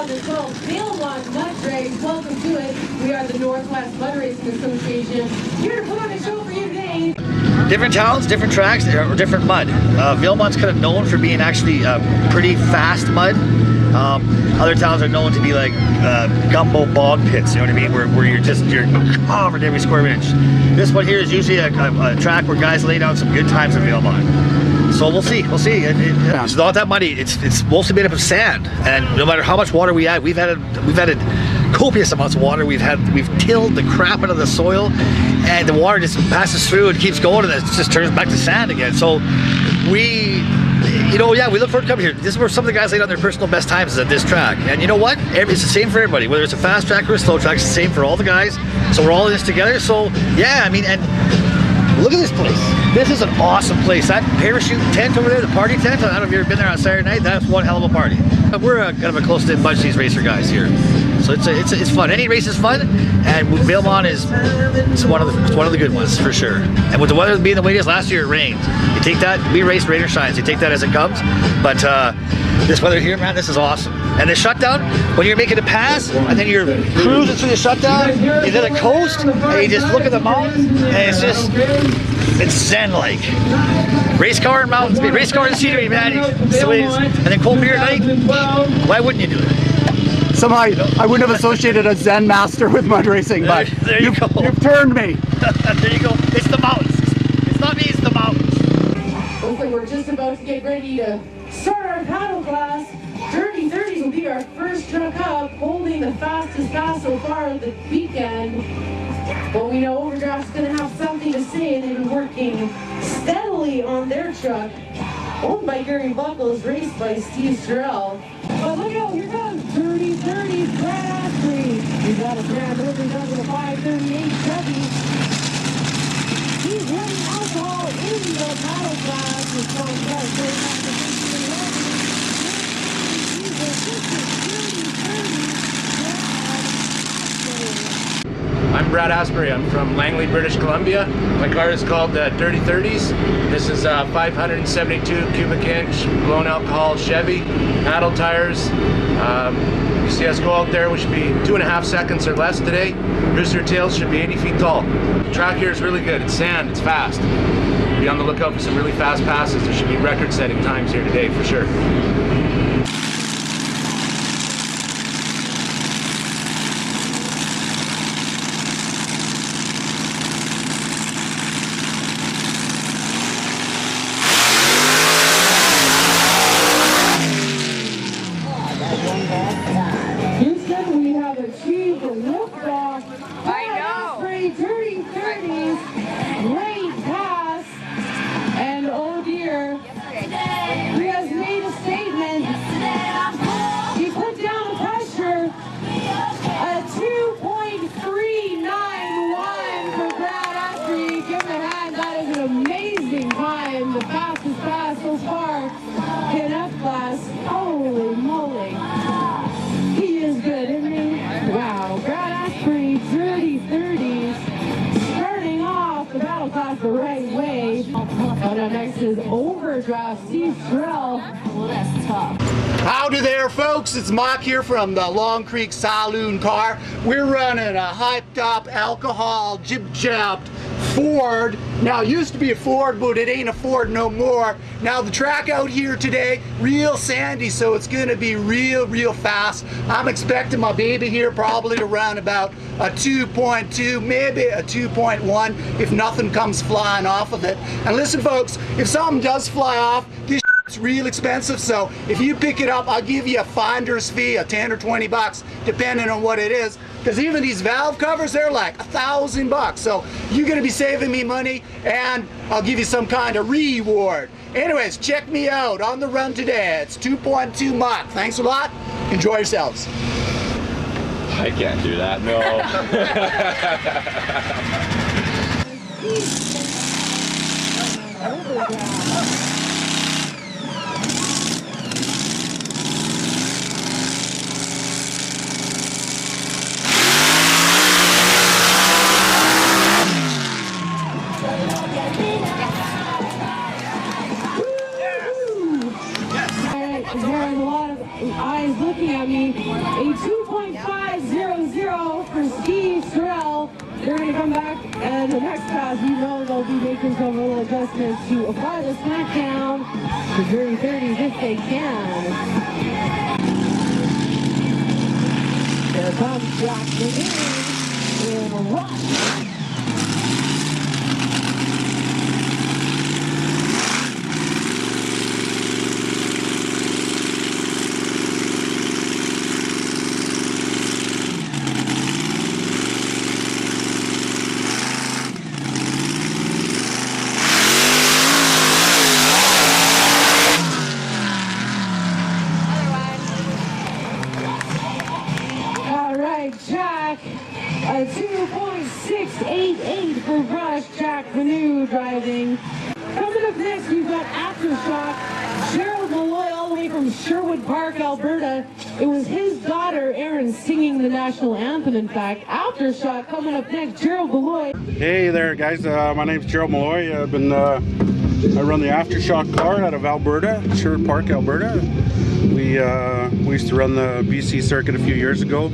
2012 Valemount Mud Race. Welcome to it. We are the Northwest Mud Racing Association. Here to put on a show for you today. Different towns, different tracks, or different mud. Valemount's kind of known for being actually pretty fast mud. Other towns are known to be like gumbo bog pits, you know what I mean? Where you're covered every square inch. This one here is usually a track where guys lay down some good times in Valemount. So we'll see, It's not that muddy. It's mostly made up of sand, and no matter how much water we add, we've added copious amounts of water. We've tilled the crap out of the soil, and the water just passes through and keeps going, and it just turns back to sand again. So we look forward to coming here. This is where some of the guys lay down their personal best times, is at this track. And you know what? It's the same for everybody. Whether it's a fast track or a slow track, it's the same for all the guys. So we're all in this together. So yeah, I mean, and look at this place. This is an awesome place. That parachute tent over there, the party tent, I don't know if you've ever been there on Saturday night, that's one hell of a party. We're kind of a close-knit bunch of these racer guys here. So it's fun. Any race is fun, and Valemount is one of the good ones for sure. And with the weather being the way it is, last year it rained. You take that, we raced rain or shines. You take that as it comes. But this weather here, man, this is awesome. And the shutdown, when you're making a pass, and then you're cruising through the shutdown, you hit a coast, and you just look at the mountains, and it's zen-like. Race car and mountains, race car and scenery, man. And then cold beer at night. Why wouldn't you do it? Somehow I wouldn't have associated a Zen master with mud racing, but there you go. You've turned me. There you go. It's the mountains. It's not me, it's the mountains. Looks like we're just about to get ready to start our paddle class. Dirty 30s will be our first truck up, holding the fastest pass so far of the weekend. But we know Overdraft's going to have something to say. They've been working steadily on their truck, owned by Gary Buckles, raced by Steve Sorrell. But look out, here comes Dirty 30s, Brad Asprey. He's got a grand opening up with a 538 Chevy. He's running alcohol in the paddle class with some guys. I'm Brad Asprey. I'm from Langley, British Columbia. My car is called the Dirty 30s. This is a 572 cubic inch blown alcohol Chevy, paddle tires. You see us go out there, we should be 2.5 seconds or less today. Rooster tails should be 80 feet tall. The track here is really good. It's sand, it's fast. Be on the lookout for some really fast passes. There should be record-setting times here today for sure. The right way. Coming up next is Overdraft, Steve Sorrell. Well, that's tough. Howdy there, folks. It's Mark here from the Long Creek Saloon Car. We're running a hyped up alcohol jib-jabbed Ford. Now, it used to be a Ford, but it ain't a Ford no more. Now, the track out here today, real sandy, so it's gonna be real fast. I'm expecting my baby here probably to run about a 2.2, maybe a 2.1 if nothing comes flying off of it. And listen, folks, if something does fly off, this it's real expensive, so if you pick it up, I'll give you a finder's fee of 10 or 20 bucks, depending on what it is. Because even these valve covers, they're like $1,000. So you're gonna be saving me money, and I'll give you some kind of reward. Anyways, check me out on the run today. It's 2.2 Mach. Thanks a lot. Enjoy yourselves. I can't do that, no. a lot of eyes looking at me. A 2.500 for Steve Sorrell. They're going to come back, and the next pass, you know they'll be making some little adjustments to apply the smackdown to Dirty 30s if they can. Here comes Jack Canoe in a rush. Jack, a 2.688 for Rush. Jack Canoe driving. Coming up next, we've got Aftershock. Gerald Malloy, all the way from Sherwood Park, Alberta. It was his daughter, Erin, singing the national anthem, in fact. Aftershock coming up next. Gerald Malloy. Hey there, guys. My name's Gerald Malloy. I run the Aftershock car out of Alberta, Sherwood Park, Alberta. We used to run the BC circuit a few years ago.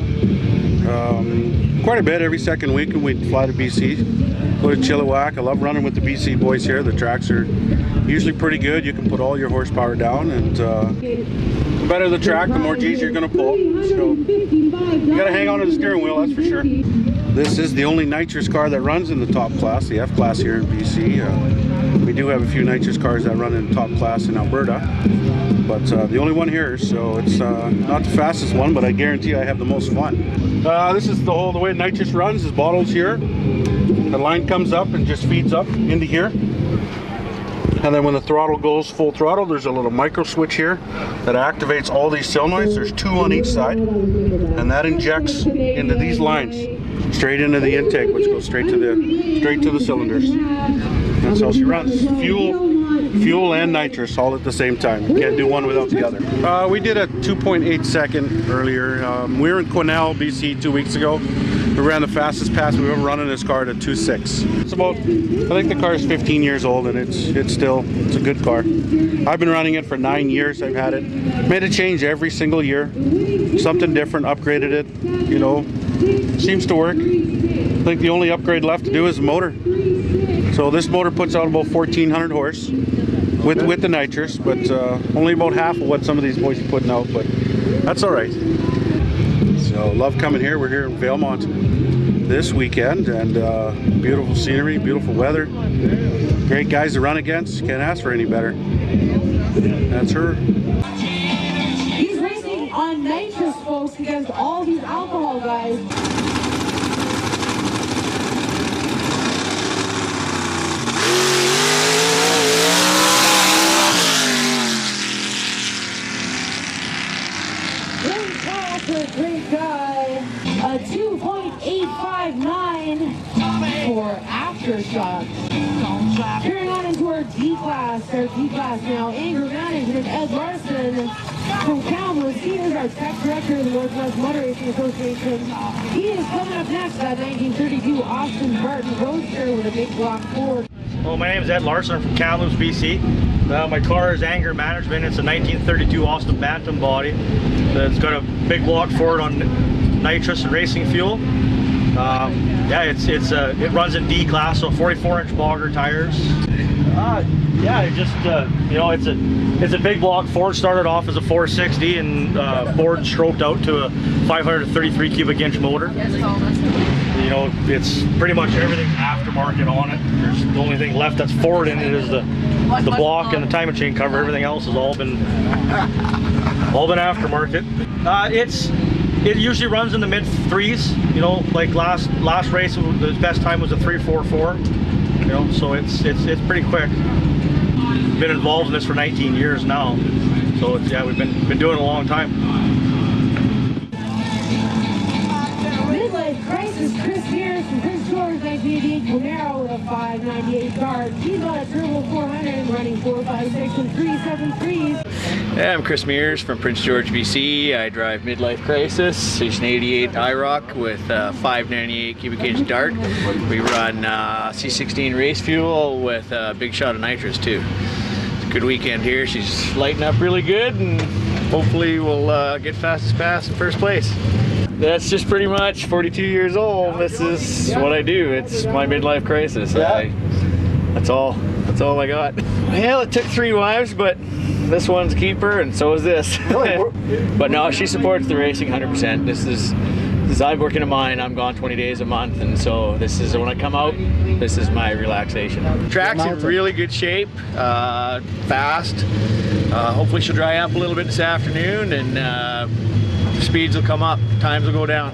Quite a bit every second week, and we'd fly to BC, go to Chilliwack. I love running with the BC boys here. The tracks are usually pretty good. You can put all your horsepower down, and the better the track, the more G's you're going to pull. So you got to hang on to the steering wheel, that's for sure. This is the only nitrous car that runs in the top class, the F class here in BC. We do have a few nitrous cars that run in top class in Alberta, but the only one here, so it's not the fastest one, but I guarantee I have the most fun. This is the way nitrous runs, is bottles here. The line comes up and just feeds up into here. And then when the throttle goes full throttle, there's a little micro switch here that activates all these solenoids. There's two on each side, and that injects into these lines, straight into the intake, which goes straight to the cylinders. That's how she runs. Fuel and nitrous all at the same time. You can't do one without the other. We did a 2.8 second earlier. We were in Canoe, BC 2 weeks ago. We ran the fastest pass we've ever run in this car at a 2.6. It's about, I think the car is 15 years old, and it's a good car. I've been running it for 9 years. I've had it. Made a change every single year. Something different, upgraded it, you know. Seems to work. I think the only upgrade left to do is the motor. So this motor puts out about 1,400 horse with the nitrous, but only about half of what some of these boys are putting out, but that's all right. So love coming here. We're here in Valemount this weekend, and beautiful scenery, beautiful weather, great guys to run against. Can't ask for any better. That's her. He's racing on nitrous, folks, against all these alcohol guys. Great guy, a 2.859 for Aftershock. Carrying on into our D class now. Anger management, Ed Larson from Kamloops. He is our tech director of the Northwest Motor Racing Association. He is coming up next, that 1932 Austin Martin Roadster with a big block Ford. Well, my name is Ed Larson from Kamloops, BC. My car is Anger Management. It's a 1932 Austin Bantam body. It's got a big block Ford on nitrous and racing fuel. Yeah, it runs in D class, so 44-inch bogger tires. Yeah, it just you know, it's a big block Ford. Started off as a 460 and Ford stroked out to a 533 cubic inch motor. You know, it's pretty much everything aftermarket on it. There's the only thing left that's Ford in it is the block and the timing chain cover. Everything else has all been aftermarket. It usually runs in the mid threes. You know, like last race, the best time was a 3.44. You know, so it's pretty quick. Been involved in this for 19 years now, so yeah, we've been doing it a long time. Midlife Crisis, Chris Pierce from Prince George, 1988 Camaro with a 598 car. He's on a turbo 400 running 4.56 and 3.73s. Yeah, I'm Chris Mears from Prince George, BC. I drive Midlife Crisis. It's an 88 IROC with 598 cubic inch dart. We run C16 race fuel with a big shot of nitrous too. It's a good weekend here. She's lighting up really good, and hopefully we'll get fastest pass in first place. That's just pretty much 42 years old. This is what I do. It's my midlife crisis. That's all I got. Well, it took 3 wives, but this one's a keeper, and so is this. But no, she supports the racing 100%. This is I'm working a mine. I'm gone 20 days a month, and so this is when I come out. This is my relaxation. Track's in really good shape, fast. Hopefully she'll dry up a little bit this afternoon, and speeds will come up, times will go down.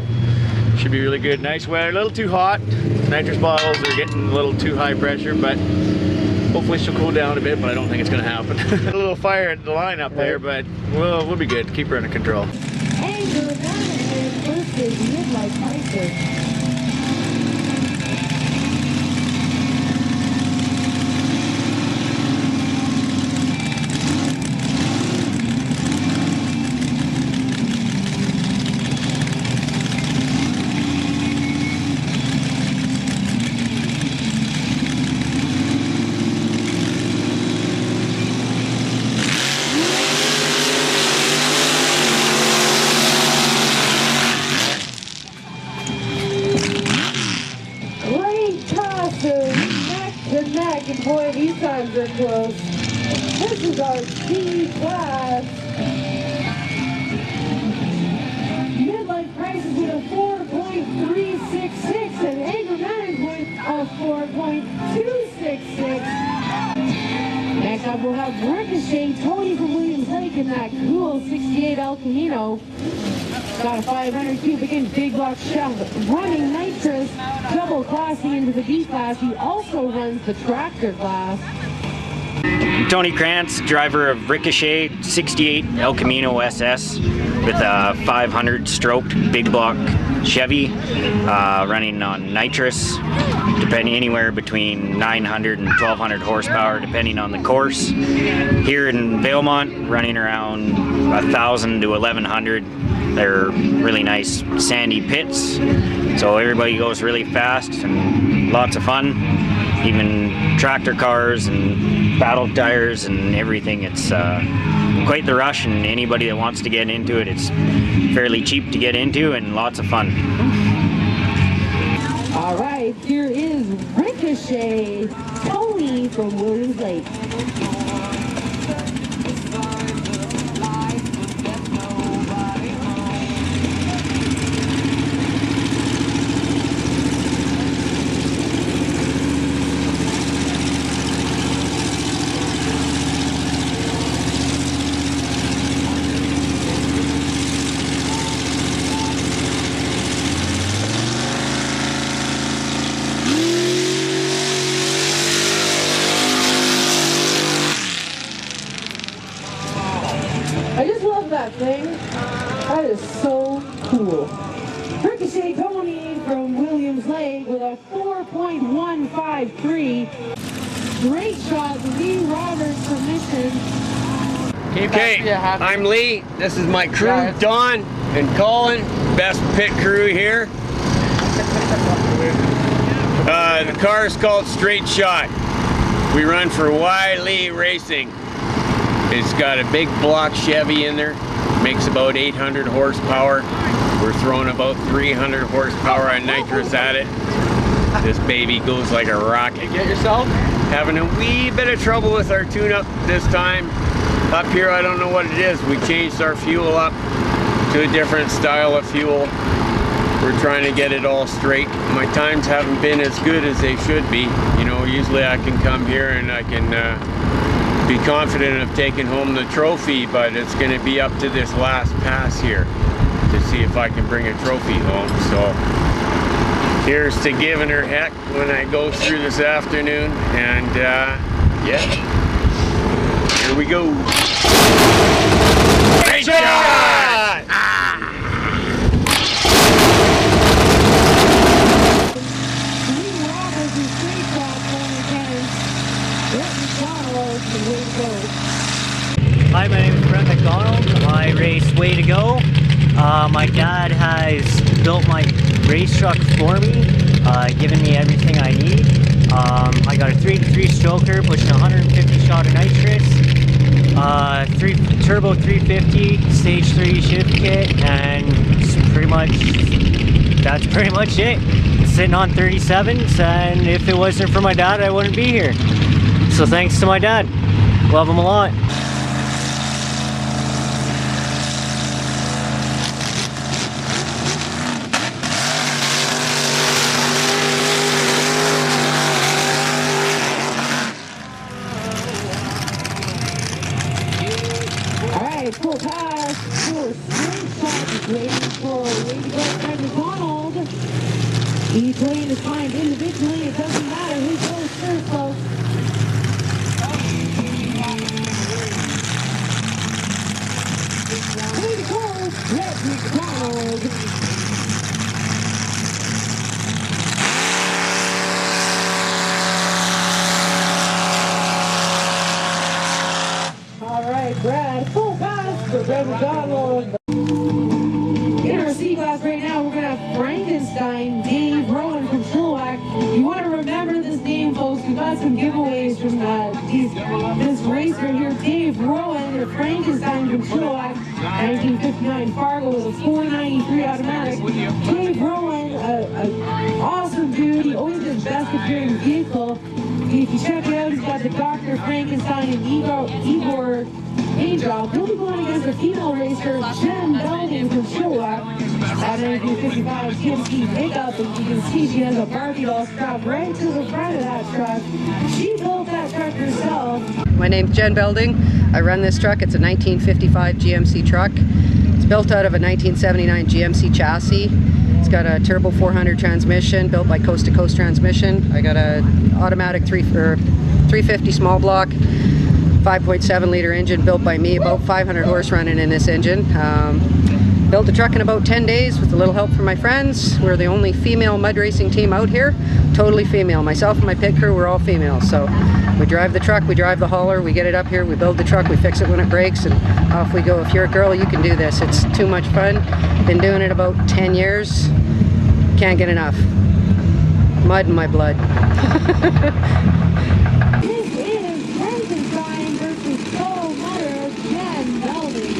Should be really good. Nice weather, a little too hot. Nitrous bottles are getting a little too high pressure, but hopefully she'll cool down a bit, but I don't think it's gonna happen. A little fire at the line up there, but we'll be good. Keep her under control. Versus midlife crisis. Boy, these times are close. This is our C class. Midlife crisis with a 4.366 and anger management of 4.266. Next up we'll have Ricochet, Tony from Williams Lake in that cool 68 El Camino. Got a 500 cubic inch big block shell running nitrous, double classing into the B class. He also runs the tractor class. Tony Krantz, driver of Ricochet 68 El Camino SS with a 500 stroked big block Chevy, running on nitrous, depending anywhere between 900 and 1200 horsepower depending on the course. Here in Valemount, running around 1000 to 1100. They're really nice sandy pits, so everybody goes really fast and lots of fun. Even tractor cars and battle tires and everything. It's quite the rush, and anybody that wants to get into it, it's fairly cheap to get into and lots of fun. All right, here is Ricochet, Tony from Williams Lake. I just love that thing. That is so cool. Ricochet Tony from Williams Lake with a 4.153. Great shot, Lee Roberts from Mission. Okay, I'm Lee. This is my crew, Don and Colin. Best pit crew here. The car is called Straight Shot. We run for Wiley Racing. It's got a big block Chevy in there, makes about 800 horsepower. We're throwing about 300 horsepower on nitrous at it. This baby goes like a rocket. Get yourself? Having a wee bit of trouble with our tune-up this time. Up here, I don't know what it is. We changed our fuel up to a different style of fuel. We're trying to get it all straight. My times haven't been as good as they should be. You know, usually I can come here and I can be confident of taking home the trophy, but it's going to be up to this last pass here to see if I can bring a trophy home. So here's to giving her heck when I go through this afternoon, and yeah, here we go. Great shot! Hi, my name is Brett McDonald. I race Way to Go. My dad has built my race truck for me, given me everything I need. I got a 3-3 stroker, pushing 150 shot of nitrous, Turbo 350 stage 3 shift kit, and that's pretty much it. Sitting on 37s, and if it wasn't for my dad, I wouldn't be here. So thanks to my dad. Love him a lot. Alright, full pass, full straight shot, waiting for way to go Fred McDonald. Each lane is timed individually, it doesn't matter who goes first, folks. Way to go, Fred McDonald. Alright, Brad, full pass for Brad McDonald. In our C class right now, we're going to have Frankenstein, Dave Rowan from Chilliwack. You want to remember this name, folks. We've got some giveaways from this race right here. Dave Rowan, or Frankenstein from Chilliwack, 1959 Fargo with a 493 automatic. Dave Rowan, an awesome dude. He always does best with your vehicle. If you check it out, he's got the Dr. Frankenstein and Igor Ajob. He'll be going against a female racer, Jen Belden from Chilliwack. At 1955 GMC pickup, and you can see she has a Barbie doll strapped right to the front of that truck. She built that truck herself. My name's Jen Belding. I run this truck. It's a 1955 GMC truck. It's built out of a 1979 GMC chassis. It's got a turbo 400 transmission built by Coast to Coast Transmission. I got a automatic 350 small block, 5.7 liter engine built by me, about 500 horse running in this engine. Built the truck in about 10 days with a little help from my friends. We're the only female mud racing team out here, totally female. Myself and my pit crew, we're all females. So we drive the truck, we drive the hauler, we get it up here, we build the truck, we fix it when it breaks, and off we go. If you're a girl, you can do this. It's too much fun. Been doing it about 10 years. Can't get enough. Mud in my blood. This is Frankenstein versus Soul Mother, Jen Belding.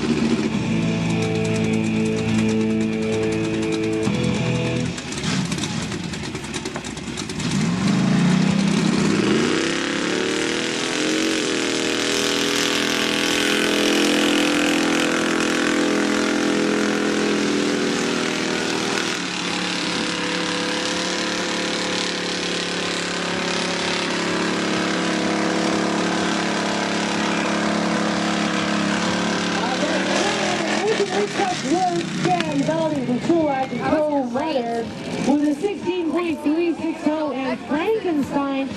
Jen Belding from Chilliwack and Soul Mother with a 16.360 and Frankenstein a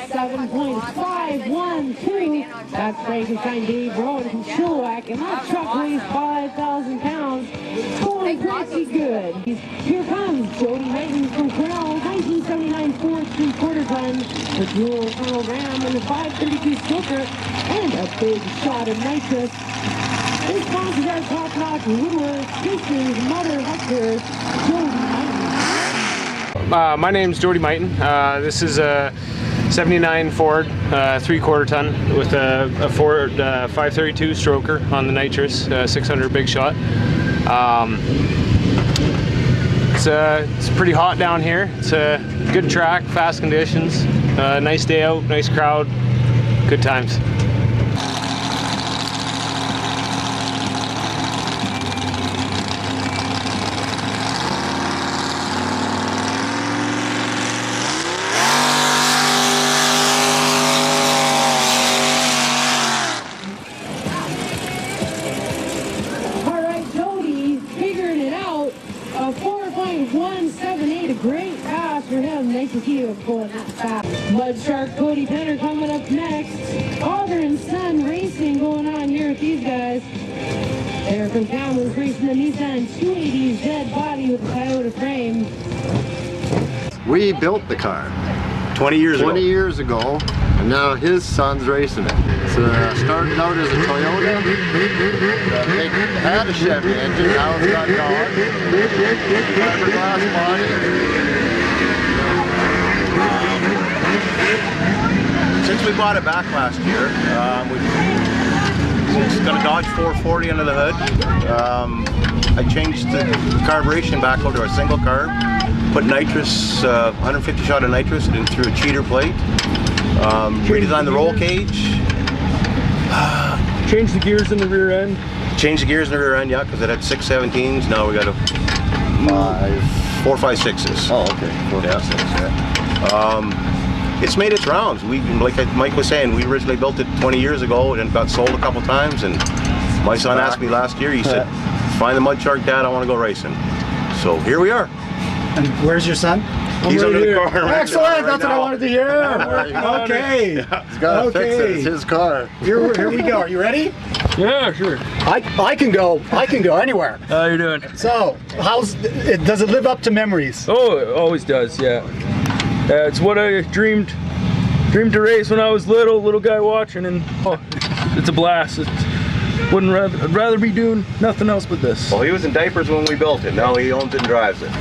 7.512. That's Frankenstein Dave Rowan from Chilliwack, and that truck weighs 5,000 pounds. Going pretty good. Here comes Jody Knighton from Canoe, 1979 Ford 3/4 ton with dual tunnel ram and a 532 stroker and a big shot of nitrous. This sponsors our top-notch woodwork, Chrissy's mother Hector, Jody Knighton. My name's Jody Knighton. This is a 79 Ford 3/4 ton with a Ford 532 stroker on the nitrous, 600 big shot. It's pretty hot down here. It's a good track, fast conditions, nice day out, nice crowd, good times. Nice to see you pulling that fast. Mud Shark Cody Penner coming up next. Father and son racing going on here with these guys. They're from Campground racing the Nissan 280's dead body with a Toyota frame. We built the car 20 years ago, and now his son's racing it. So started out as a Toyota. It had a Chevy engine, now it's got dog. Fiberglass body. Since we bought it back last year, It's got a Dodge 440 under the hood. I changed the carburation back over to a single carb. Put nitrous, 150 shot of nitrous in through a cheater plate. Redesigned the roll cage. Change the gears in the rear end. Change the gears in the rear end, yeah, because it had 617s. Now we got a 4, 5, 6s. Oh, okay. 4, 5, 6, yeah. It's made its rounds. We, like Mike was saying, we originally built it 20 years ago and got sold a couple times. And my son asked me last year, he said, "Find the Mud Shark, Dad, I want to go racing." So here we are. And where's your son? He's under the car. Excellent, that's what I wanted to hear. Okay. He's got to fix it. It's his car. Here we go. Are you ready? Yeah, sure. I can go anywhere. How you doing? So, does it live up to memories? Oh, it always does, yeah. It's what I dreamed to race when I was little guy watching, and it's a blast. I'd rather be doing nothing else but this. Well, he was in diapers when we built it. Now he owns it and drives it.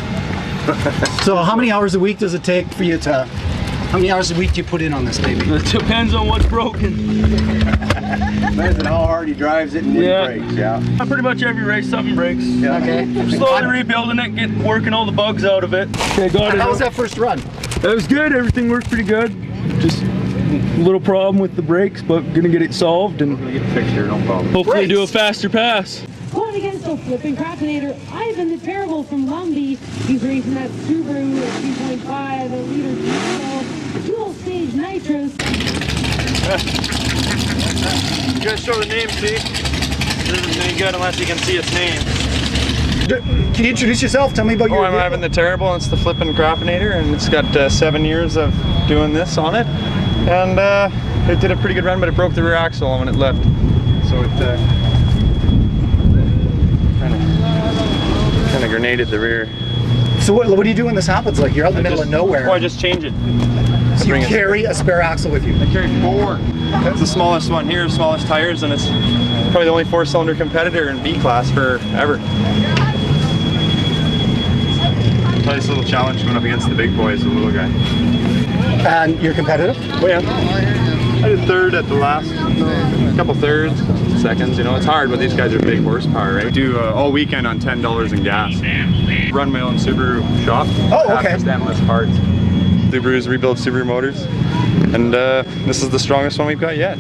So how many hours a week does it take for you to, how many hours a week do you put in on this baby? It depends on what's broken. Depends on how hard he drives it and when he breaks, yeah. Pretty much every race something breaks. Yeah. Okay. Slowly rebuilding it, working all the bugs out of it. Okay, got it. How was that first run? It was good, everything worked pretty good. Just a little problem with the brakes, but gonna get it solved and get it fixed here, no problem. Hopefully do a faster pass. Going against the flipping crapinator, Ivan the Terrible from Lumby. He's racing that Subaru at 2.5, a liter diesel, dual stage nitrous. You guys show the name, see? It isn't any good unless you can see its name. Can you introduce yourself? Tell me about your I'm Ivan the Terrible. It's the flippin' crapinator, and it's got 7 years of doing this on it. And it did a pretty good run, but it broke the rear axle when it left. So it kind of grenaded the rear. So what do you do when this happens? Like you're out in the middle of nowhere. Oh, I just change it. So you carry a spare axle with you? I carry 4. That's the smallest one here, smallest tires, and it's probably the only 4-cylinder competitor in B-class forever. Nice little challenge going up against the big boys, the little guy. And you're competitive? Oh yeah. I did 3rd at the last, couple 3rds, seconds, you know, it's hard, but these guys are big horsepower, right? I do all weekend on $10 in gas. Run my own Subaru shop. Oh, okay. Just endless parts. Subarus rebuild Subaru motors. And this is the strongest one we've got yet.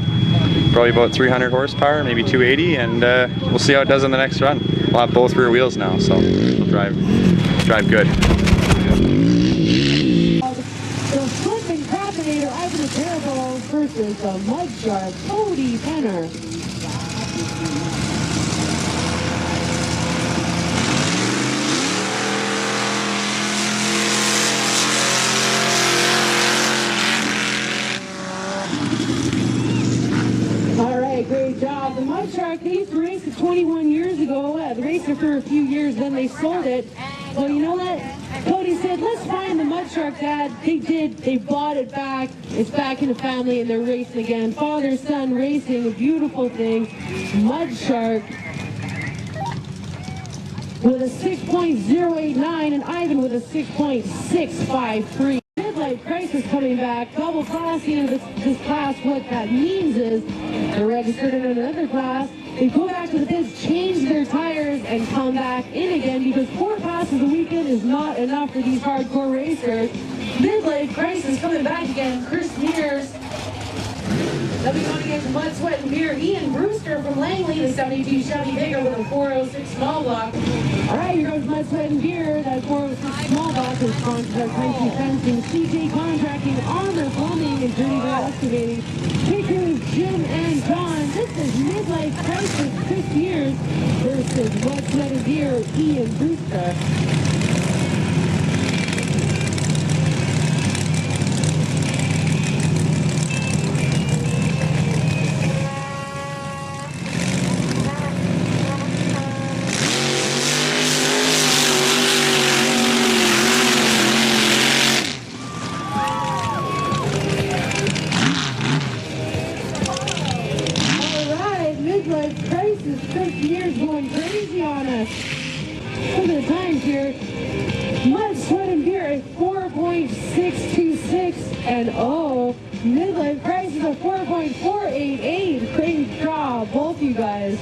Probably about 300 horsepower, maybe 280, and we'll see how it does in the next run. We'll have both rear wheels now, so it'll drive good. The flipping crapinator, Ivan the Terrible versus the Mud Shark, Cody Penner. Great job. The Mud Shark, they used to race it 21 years ago. They raced it for a few years, then they sold it. Well, you know what? Cody said, let's find the Mud Shark, Dad. They did. They bought it back. It's back in the family, and they're racing again. Father-son racing, a beautiful thing. Mud Shark with a 6.089, and Ivan with a 6.653. Midlife Crisis coming back, double classing this class. What that means is they're registered in another class. They go back to the pits, change their tires, and come back in again because 4 passes a weekend is not enough for these hardcore racers. Midlife Crisis coming back again. Chris Mears. They'll be going against Mud, Sweat, and Beer. Ian Brewster from Langley, the 72 Chevy Bigger with a 406 small block. All right, here goes Mud, Sweat, and Beer. That 406 small block is sponsored by Chrissy Fencing, CJ Contracting, Armor Plumbing, and Journey Bay Excavating. Kickers, Jim and John. This is Midlife Crisis, Chris Mears versus Mud, Sweat, and Beer, Ian Brewster. Look at the times here. Mud, Sweat, and Beer at 4.626 and Midlife Crisis of 4.488. Great job, both you guys.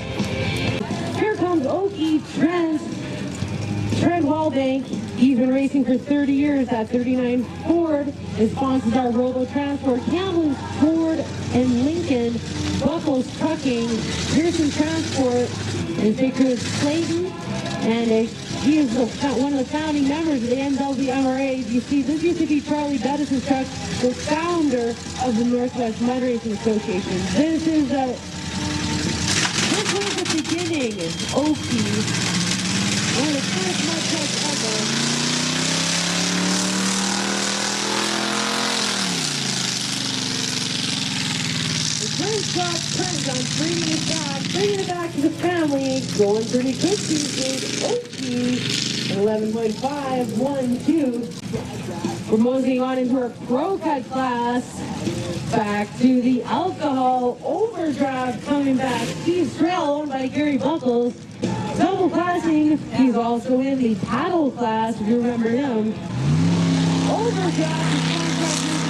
Here comes Okie Trent Wallbank. He's been racing for 30 years at 39 Ford. His sponsors are Robo Transport, Campground, Ford, and Lincoln. Buckles Trucking, Pearson Transport. His big crew is Clayton, and he is one of the founding members of the NWMRA. You see, this used to be Charlie Bettis's truck, the founder of the Northwest Mud Racing Association. This was the beginning, Okie. One of the first mud trucks ever. Great job, Trent, on bringing it back to the family. Going pretty good these days. Okie, 11.512. We're moving on into our Pro Cut class. Back to the alcohol overdraft coming back. Steve Strell, owned by Gary Buckles. Double classing. He's also in the paddle class, if you remember him. Overdraft is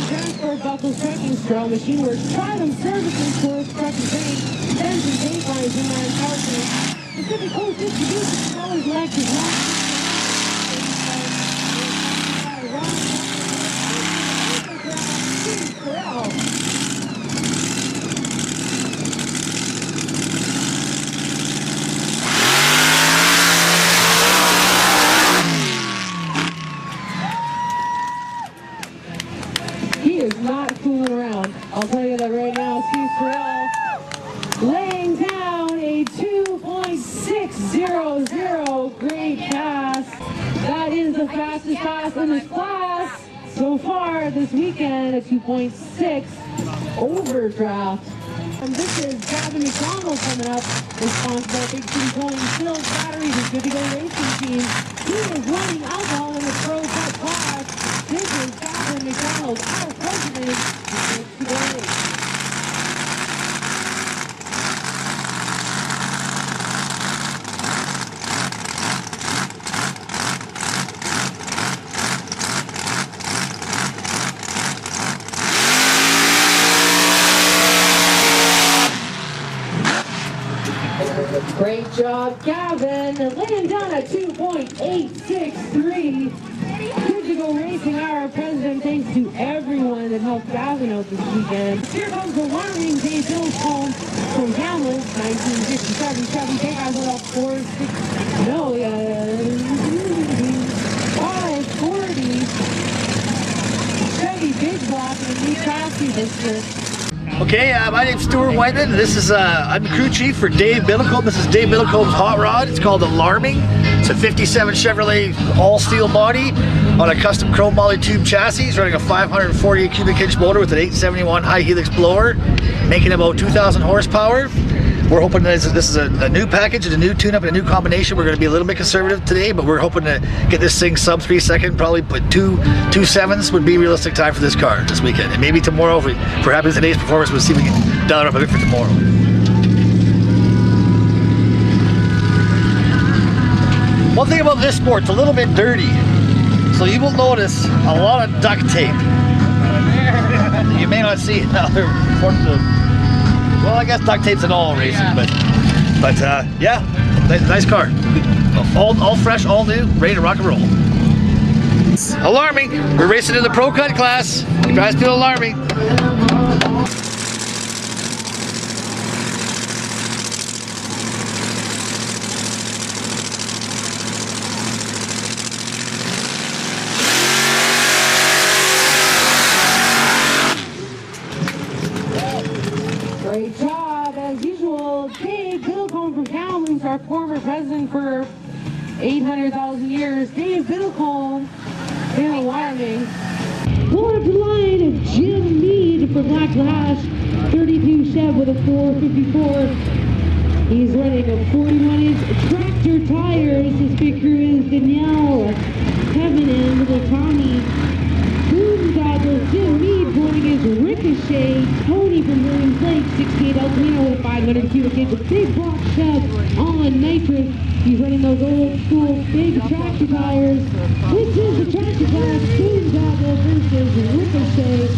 Transport, Buckles, Trucking, Straw, Machine Works, Trident Services, Stores, Truck and Train, Fence and Paint Lines, and Land Power Plant, Pacific Coast Distribution, College Electric, not fooling around. I'll tell you that right now. Steve Sorrell laying down a 2.600. Great pass. That is the fastest pass in this class so far this weekend. A 2.6 overdraft. And this is Gavin McDonald coming up, responsible for Big City Towing, Sills, Batteries, and Good to Go Racing Team. He is running alcohol in the Pro Cut class. This is Gavin McDonald, our president. Great job, Gavin. Laying down a 2.863. Good to Go Racing, our president. Thanks to everyone that helped Gavin out this weekend. Here comes the Wyoming Day Bill's home from Hamlet, 1957. Chevy Big Eyes on 540. Chevy Big Block in the new chassis district. Okay, my name's Stuart Whiteman. This is I'm the crew chief for Dave Biddlecombe. This is Dave Biddlecombe's hot rod. It's called Alarming. It's a 57 Chevrolet all steel body on a custom chrome moly tube chassis, running a 548 cubic inch motor with an 871 high helix blower, making about 2,000 horsepower. We're hoping that this is a new package and a new tune-up and a new combination. We're going to be a little bit conservative today, but we're hoping to get this thing sub 3 second. Probably put two 7s would be realistic time for this car this weekend. And maybe tomorrow, if we're happy with today's performance, we'll see if we can dial it up a bit for tomorrow. One thing about this sport, it's a little bit dirty. So you will notice a lot of duct tape. You may not see other forms of, well, I guess duct tape's in all racing, but yeah, nice car. All fresh, all new, ready to rock and roll. Alarming, we're racing in the Pro Cut class. You guys feel alarming. Great job, as usual. Dave Biddlecombe from Campground, our former president for 800,000 years. Dave Biddlecombe, here in Wyoming. Pulling up the line, Jim Mead from Black Lash, 32 Chev with a 454. He's running a 41-inch tractor tires. His big crew is Danielle, Kevin, and little Tommy. Boondoggle, Jim Mead going against Ricochet, Tony from Williams Lake, 68 El Camino with a 500 cubic inch, a big block Chev on nitrous. He's running those old school big tractor tires. This is the tractor class, Boondoggle versus Ricochet.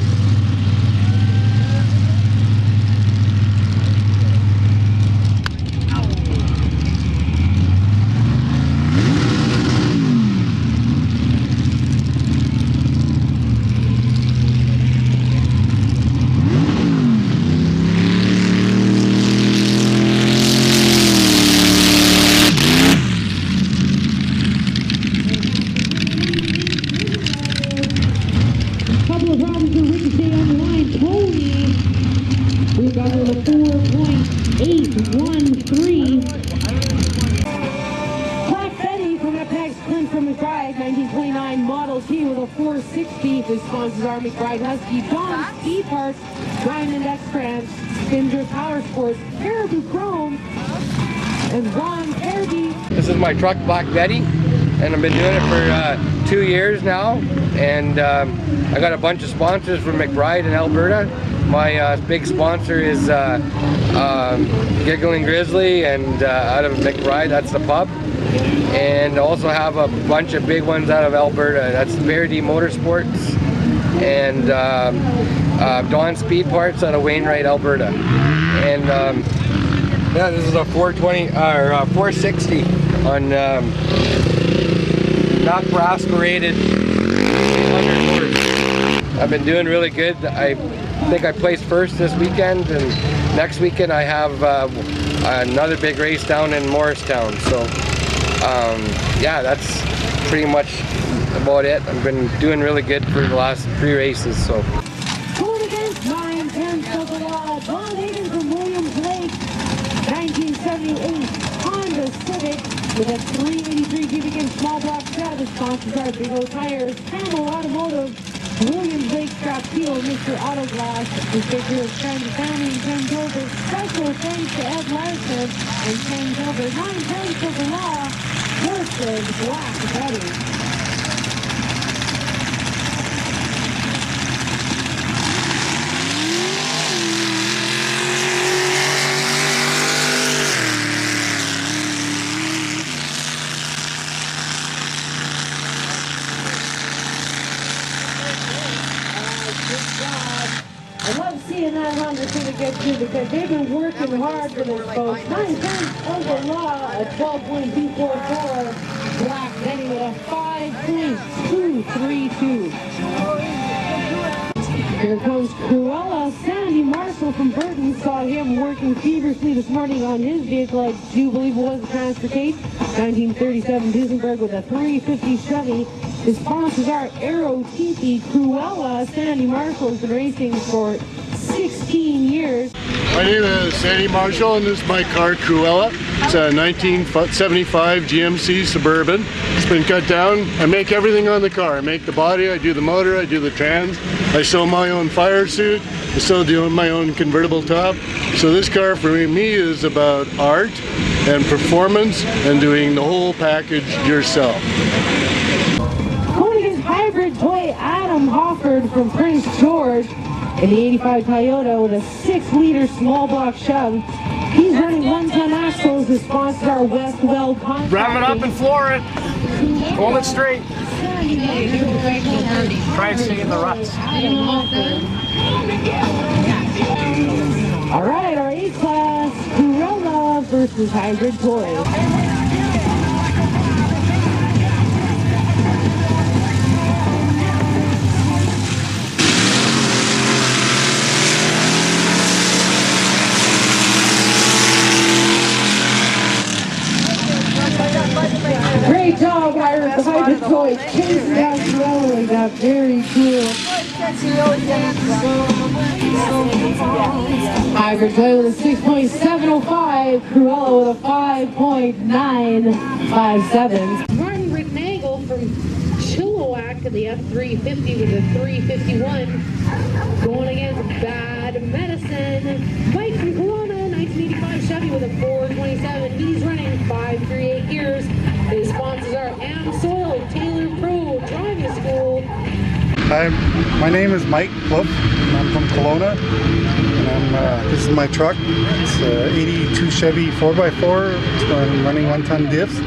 McBride, 1929 Model T with a 460. His sponsors are McBride Husky, Don Speed Parts, Diamond X-Trans, Spindrift Power Sports, Caribou Chrome, and Ron Fairby. This is my truck, Black Betty, and I've been doing it for 2 years now. And I got a bunch of sponsors from McBride in Alberta. My big sponsor is Giggling Grizzly, and out of McBride, that's the pub. And also have a bunch of big ones out of Alberta. That's Verity Motorsports and Dawn Speed Parts out of Wainwright, Alberta. And yeah, this is a 420 or 460 on not brass rated 100 horse. I've been doing really good. I think I placed first this weekend, and next weekend I have another big race down in Morristown. So yeah, that's pretty much about it. I've been doing really good for the last 3 races. So. Going against 9/10 of the law, Don Hayden from Williams Lake, 1978 Honda Civic with a 383 cubic inch small block cab. The sponsors are Big O Tires, Canoe Automotive, Williams Lake Strapsteel, Mr. Autoglass, the figure of Friends, Family, and Ken Gilbert. Special thanks to Ed Larson and Ken Gilbert. 9/10 of the law versus Black Betty. I love seeing that Honda Civic get through because they've been working hard for this, folks. 9/10 of the law, a 12.244. Black Betty with a 5.232. Here comes Cruella. Sandy Marshall from Burton saw him working feverishly this morning on his vehicle. I do believe it was a transfer case. 1937 Duesenberg with a 350 Chevy. His sponsors are Aero TP. Cruella. Sandy Marshall has been racing for 16 years. My name is Sandy Marshall, and this is my car, Cruella. It's a 1975 GMC Suburban. It's been cut down. I make everything on the car. I make the body, I do the motor, I do the trans. I sew my own fire suit. I still do my own convertible top. So this car for me is about art and performance and doing the whole package yourself. Going against hybrid toy Adam Hofford from Prince George in the 85 Toyota with a 6-liter small block shove. He's running 1-ton axles. His sponsors are West Weld Contracting. Rev it up and floor it. Hold it straight. Try and stay in the ruts. All right, our A-Class Cruella versus Hybrid Toy. Great job, Hybrid Toy. Chasing down Cruella like that. Very cool. Hybrid Toy with a 6.705. Cruella with a 5.957. Martin McNagle from Chilliwack in the F350 with a 351. Going against Bad Medicine. Mike from Kelowna, 1985 Chevy with a 427. He's running 538 gears. His sponsors are AmSoil, Taylor Pro, Driving School. Hi, my name is Mike Bluff, and I'm from Kelowna, and this is my truck. It's a 82 Chevy 4x4. I'm running 1-ton diffs,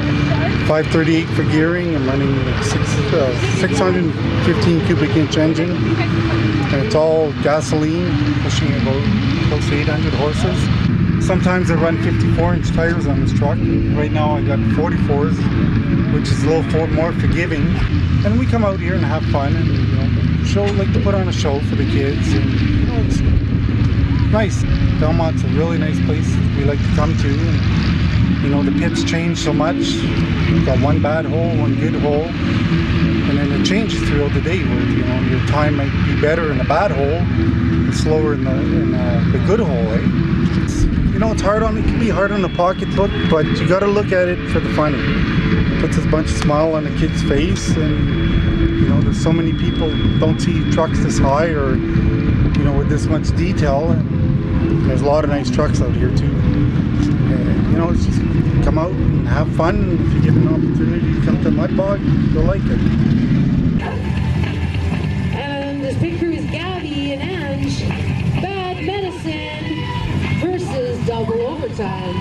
538 for gearing. I'm running 615 cubic inch engine, and it's all gasoline, pushing about close to 800 horses. Sometimes I run 54-inch tires on this truck. Right now I got 44s, which is a little more forgiving. And we come out here and have fun, and like to put on a show for the kids. And it's nice. Valemount's a really nice place we like to come to. And, the pits change so much. You've got one bad hole, one good hole, and then it changes throughout the day. Where your time might be better in the bad hole and slower in the good hole. Eh? It's hard it can be hard on the pocketbook, but you got to look at it for the fun. puts a bunch of smile on a kid's face. And you know, there's so many people don't see trucks this high or you know with this much detail. And there's a lot of nice trucks out here too. And, you know, it's just come out and have fun. If you get an opportunity to come to Mudbogger, you'll like it. And this picture is Gabby and Ange. Bad Medicine versus Double Overtime.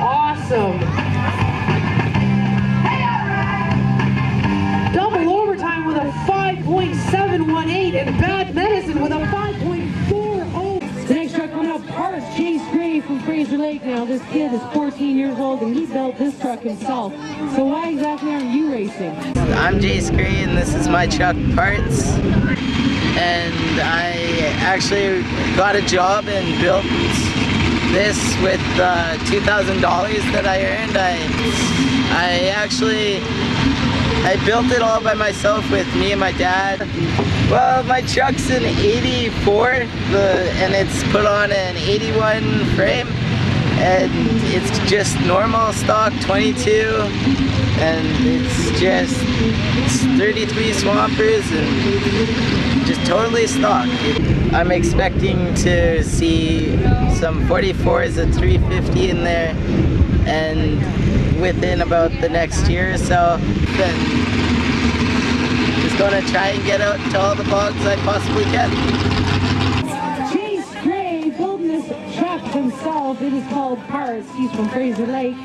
Awesome. Double Overtime with a 5.718 and Bad Medicine with a 5.40. The next truck coming up, Parts Chase Gray from Fraser Lake. Now this kid is 14 years old and he built this truck himself. So why exactly aren't you racing? I'm Jace Gray and this is my truck Parts. And I actually got a job and built this with $2,000 that I earned. I built it all by myself with me and my dad. Well, my truck's an 84 and it's put on an 81 frame and it's just normal stock 22 and it's 33 swampers and just totally stock. I'm expecting to see some 44s at 350 in there and within about the next year or so. Then just gonna try and get out to all the bogs I possibly can. Chase Gray building this truck himself. It is called Parts. He's from Fraser Lake.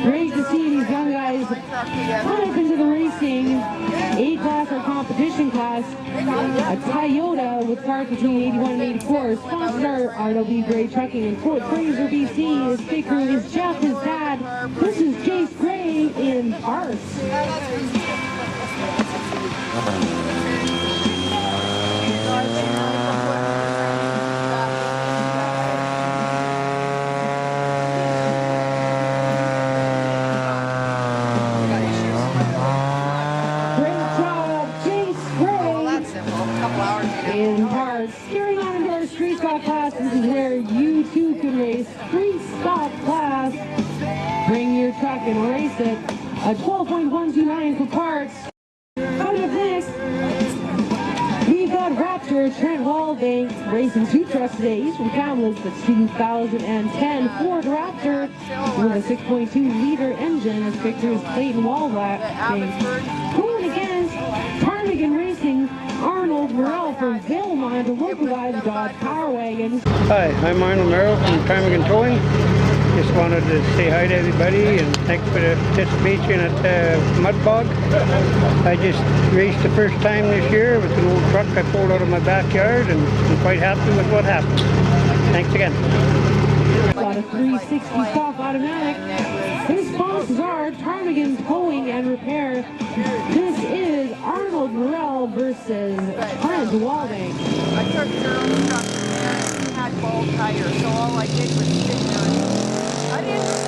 Great to see these young guys come up into the racing. A-class or competition class. A Toyota with cars between 81 and 84. Sponsors are RW Gray Trucking in Fort Fraser, BC. His sticker is Jeff, his dad. This is Jace Gray in Parts. In Parts. Carrying on into our street stock class, this is where you too can race. Street stock class. Bring your truck and race it. A 12.129 for Parts. Coming up next, we've got Raptor Trent Wallbank racing two trucks today. He's from Kamloops, the 2010 Ford Raptor with a 6.2 liter engine. His picture is Clayton Wallbank. Going against Ptarmigan Racing, Arnold Morrell from Valemount, a localized Dodge Power Wagon. Hi, I'm Arnold Morrell from Ptarmigan Towing. Just wanted to say hi to everybody and thanks for the participation at Mudbogger. I just raced the first time this year with an old truck I pulled out of my backyard and I'm quite happy with what happened. Thanks again. Got a 360 stock automatic. His sponsors are Ptarmigan Towing and Repair. This is Arnold Morrell versus Trent Wallbank. I took your own truck and it had bald tires, so all I did was sit there. I didn't.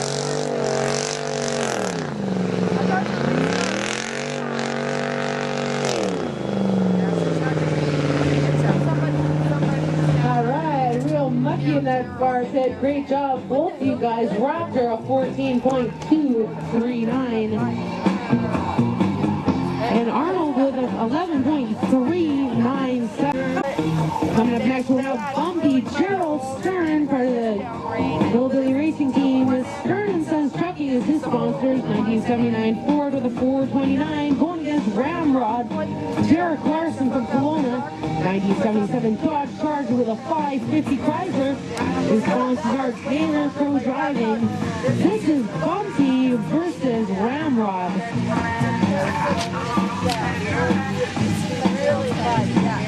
In that far set, great job, both you guys. Raptor a 14.239, and Arnold with an 11.397. Coming up next, we'll have Bumpy Gerald Stern, part of the Hillbilly Racing Team. Stern & Sons Trucking is his sponsors. 1979 Ford with a 429, going against Ramrod. Derek Larson from Kelowna. 1977 Dodge Charger with a 550 Chrysler. His sponsors are Taylor Pro Driving. This is Bumpy versus Ramrod. Really fun, yeah.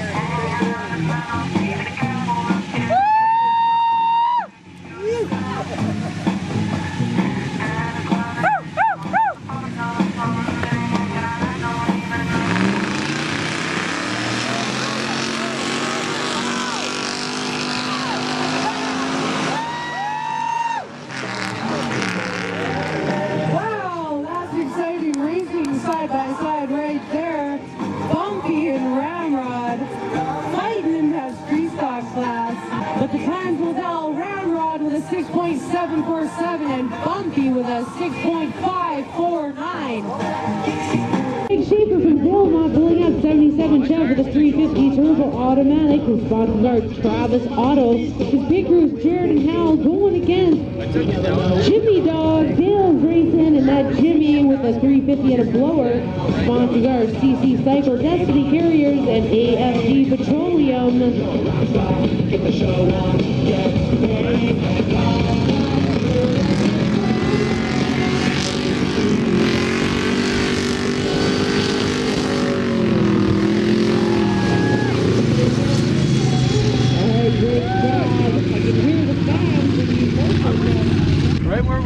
Aaron's Liddell Ramrod with a 6.747 and Bumpy with a 6.549. Big Shaper from Valemount pulling up 77 Chev with a 350 turbo automatic. His sponsors are Travis Auto. His big crews Jared and Hal going against Jimmy Dog. Dale's racing and that Jimmy with a 350 and a blower. Sponsors are CC Cycle, Destiny Carriers, and AFG Petroleum.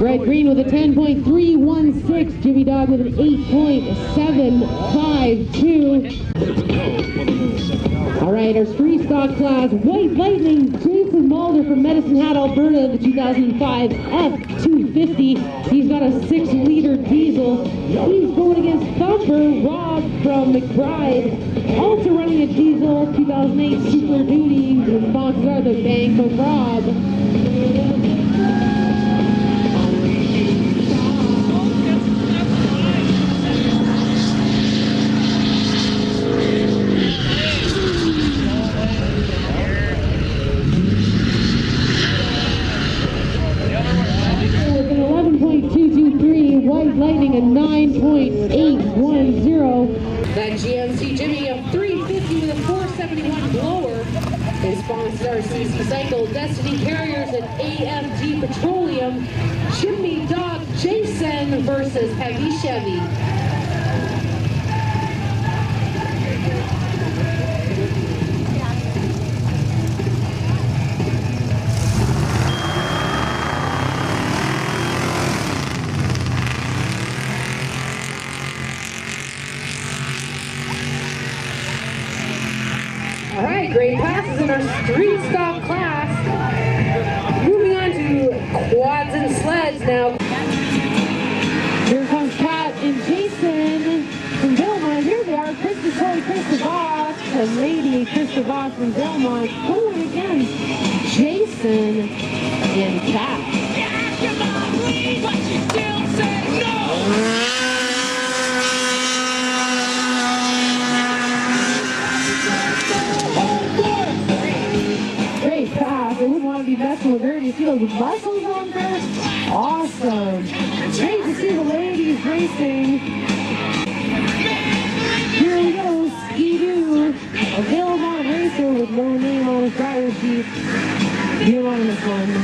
Red Green with a 10.316, Jimmy Dog with an 8.752. All right, our street stock class, White Lightning, Jason Mulder from Medicine Hat, Alberta, the 2005 F250. He's got a 6-liter diesel. He's going against Thumper Rob from McBride, also running a diesel 2008 Super Duty. The sponsors are the Bank of Rob. White Lightning a 9.810. That GMC Jimmy a 350 with a 471 blower. His sponsors are CC Cycle, Destiny Carriers, and AFG Petroleum. Jimmy Dog Jason versus Heavy Chevy. All right, great passes in our street stock class. Moving on to quads and sleds now. Here comes Pat and Jason from Valemount. Here they are, Chris DeVos and Lady Chris DeVos from Valemount going against Jason and Pat. Great pass. I wouldn't want to be messing with her. Do you see those muscles on her? Awesome. Great to see the ladies racing. Here we go, Ski-Doo. A Valemount racer with no name on his driver's seat. Get on this one.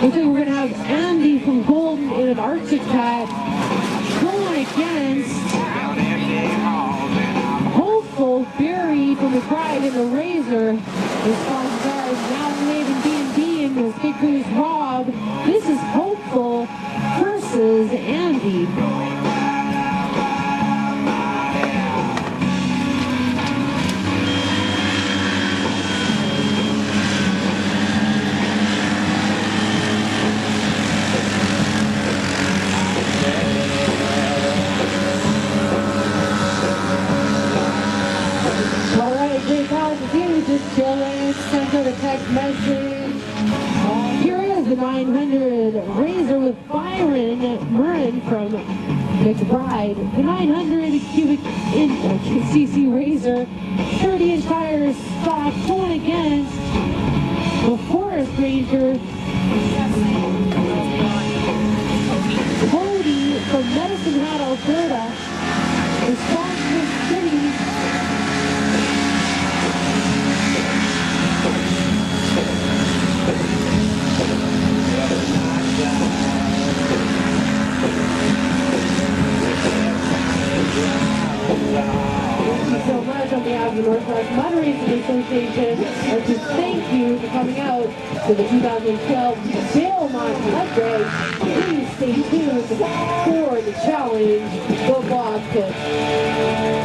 Looks like we're going to have Andy from Golden in an Arctic hat going against Hopeful Barry from McBride in the Razor. The sponsors are now made in B&B and with Big Cruz Rob. This is Hopeful versus Andy. Just chilling, sent out a text message. Here is the 900 Razor with Byron Murren from McBride. The 900 cubic inch CC Razor, 30-inch tires stock going against the Forest Ranger. Cody from Medicine Hat, Alberta. The sponsor City. thank you so much on behalf of the Northwest Mud Racing Association and to thank you for coming out to the 2012 Valemount Mud Race. Please stay tuned for the challenge, the Bog Pit.